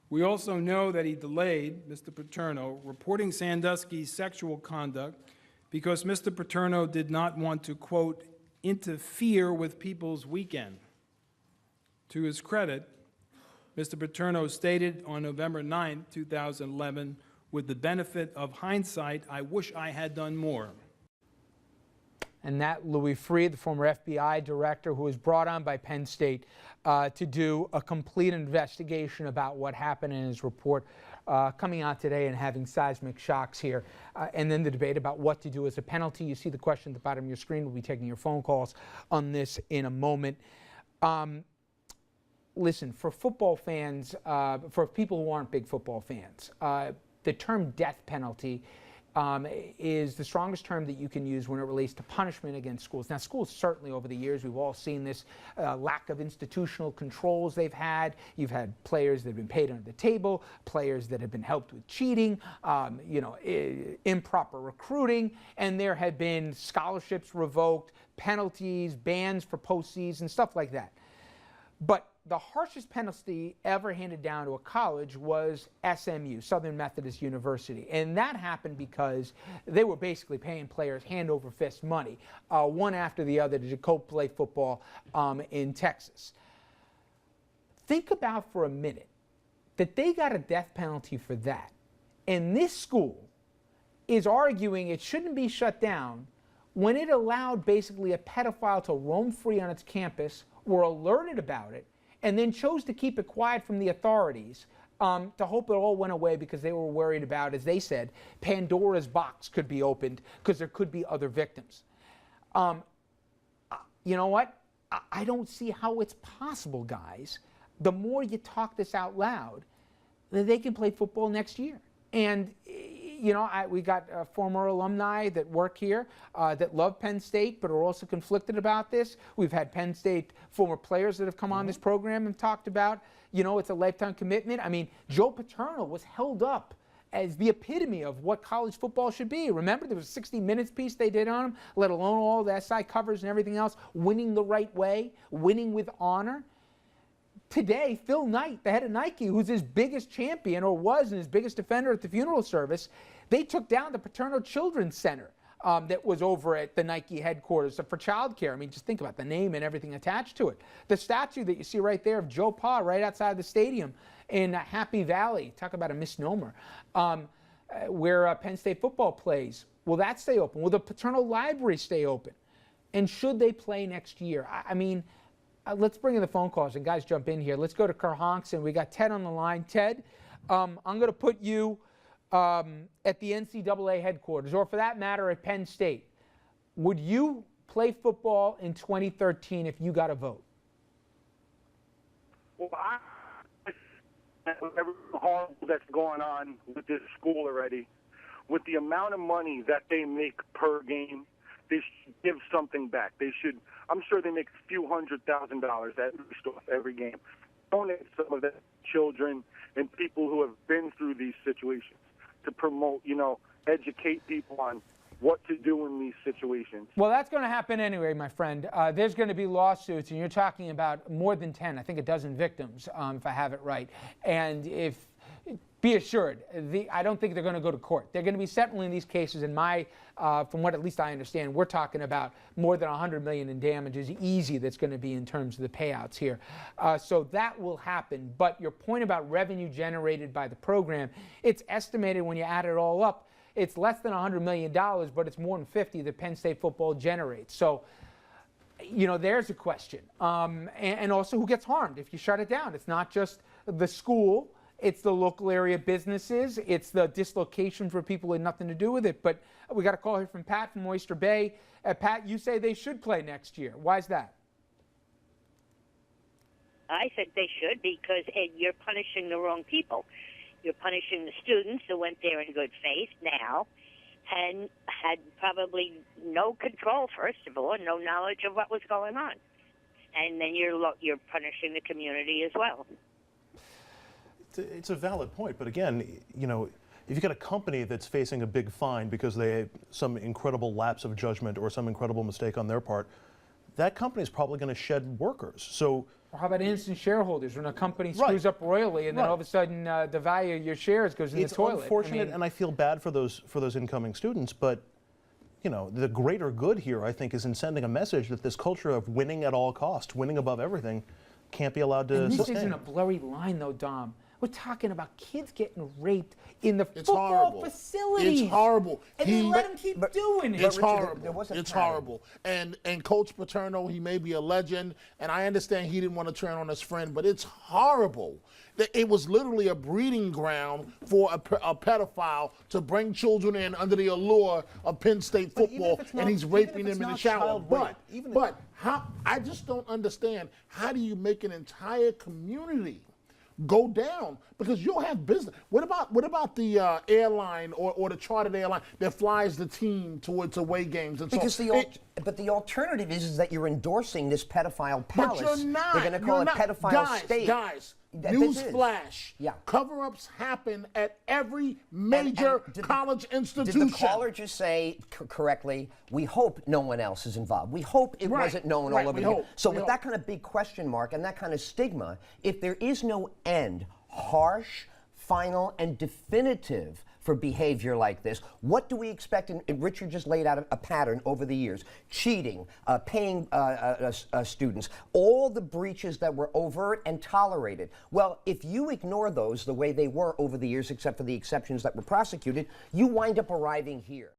We also know that he delayed, Mr. Paterno, reporting Sandusky's sexual conduct because Mr. Paterno did not want to, quote, interfere with people's weekend. To his credit, Mr. Paterno stated on November 9, 2011, with the benefit of hindsight, I wish I had done more. And that Louis Freeh, the former FBI director who was brought on by Penn State to do a complete investigation about what happened in his report, coming out today and having seismic shocks here. And then the debate about what to do as a penalty. You see the question at the bottom of your screen. We'll be taking your phone calls on this in a moment. Listen, for football fans, for people who aren't big football fans, the term death penalty is the strongest term that you can use when it relates to punishment against schools. Now, schools certainly over the years, we've all seen this lack of institutional controls they've had. You've had players that have been paid under the table, players that have been helped with cheating, improper recruiting, and there have been scholarships revoked, penalties, bans for postseason, stuff like that. But the harshest penalty ever handed down to a college was SMU, Southern Methodist University. And that happened because they were basically paying players hand over fist money, one after the other, to go play football in Texas. Think about for a minute that they got a death penalty for that. And this school is arguing it shouldn't be shut down when it allowed basically a pedophile to roam free on its campus, were alerted about it, and then chose to keep it quiet from the authorities to hope it all went away because they were worried about, as they said, Pandora's box could be opened because there could be other victims. You know what? I don't see how it's possible, guys. The more you talk this out loud, that they can play football next year. And you know, we got former alumni that work here that love Penn State but are also conflicted about this. We've had Penn State former players that have come on this program and talked about, you know, it's a lifetime commitment. I mean, Joe Paterno was held up as the epitome of what college football should be. Remember, there was a 60 Minutes piece they did on him, let alone all the SI covers and everything else, winning the right way, winning with honor. Today, Phil Knight, the head of Nike, who's his biggest champion, or was, and his biggest defender at the funeral service, they took down the Paterno Children's Center that was over at the Nike headquarters for childcare. I mean, just think about the name and everything attached to it. The statue that you see right there of Joe Pa right outside the stadium in Happy Valley, talk about a misnomer, where Penn State football plays. Will that stay open? Will the Paterno Library stay open? And should they play next year? I mean, let's bring in the phone calls, and guys jump in here. Let's go to Kerhonkson. We got Ted on the line. Ted, I'm going to put you at the NCAA headquarters, or for that matter at Penn State. Would you play football in 2013 if you got a vote? Well, everything horrible that's going on with this school already, with the amount of money that they make per game, they should give something back. They should. I'm sure they make a few $100,000 at least off every game. Donate some of that to children and people who have been through these situations to promote, you know, educate people on what to do in these situations. Well, that's going to happen anyway, my friend. There's going to be lawsuits, and you're talking about more than 10, I think a dozen victims, if I have it right. And be assured, I don't think they're going to go to court. They're going to be settling these cases. In from what at least I understand, we're talking about more than $100 million in damages, easy that's going to be in terms of the payouts here. So that will happen. But your point about revenue generated by the program, it's estimated when you add it all up, it's less than $100 million, but it's more than 50 that Penn State football generates. So, you know, there's a question. And also who gets harmed if you shut it down. It's not just the school. It's the local area businesses. It's the dislocation for people who had nothing to do with it. But we got a call here from Pat from Oyster Bay. Pat, you say they should play next year. Why is that? I said they should because you're punishing the wrong people. You're punishing the students who went there in good faith now and had probably no control, first of all, and no knowledge of what was going on. And then you're punishing the community as well. It's a valid point, but again, you know, if you've got a company that's facing a big fine because they had some incredible lapse of judgment or some incredible mistake on their part, that company is probably going to shed workers. So Or how about innocent shareholders, when a company Right. screws up royally and then Right. all of a sudden the value of your shares goes in It's the toilet? unfortunate, and I feel bad for those incoming students, but you know, the greater good here, I think, is in sending a message that this culture of winning at all costs, winning above everything, can't be allowed to And this sustain. isn't a blurry line, though, Dom. We're talking about kids getting raped in the It's football horrible. facilities. It's horrible. And they let them keep doing it. It's Richard, horrible. there was a It's pattern. horrible. And Coach Paterno, he may be a legend, and I understand he didn't want to turn on his friend, but it's horrible. It was literally a breeding ground for a pedophile to bring children in under the allure of Penn State But even football, if it's and not- he's even raping if it's them in the not shower. child rape, even if- But how? I just don't understand. How do you make an entire community go down? Because you'll have business. What about the airline or the chartered airline that flies the team towards away games and Because so but the alternative is that you're endorsing this pedophile palace. But you're not. They're going to call You're it not. pedophile state. Guys, This is. newsflash. Yeah. Cover-ups happen at every major And did college Did institution. the caller just say correctly, we hope no one else is involved? We hope it Right, wasn't known right, all over we the hope, So we with hope. that kind of big question mark and that kind of stigma, if there is no end, harsh, final, and definitive for behavior like this, what do we expect? And Richard just laid out a pattern over the years: cheating, paying students, all the breaches that were overt and tolerated. Well, if you ignore those the way they were over the years, except for the exceptions that were prosecuted, you wind up arriving here.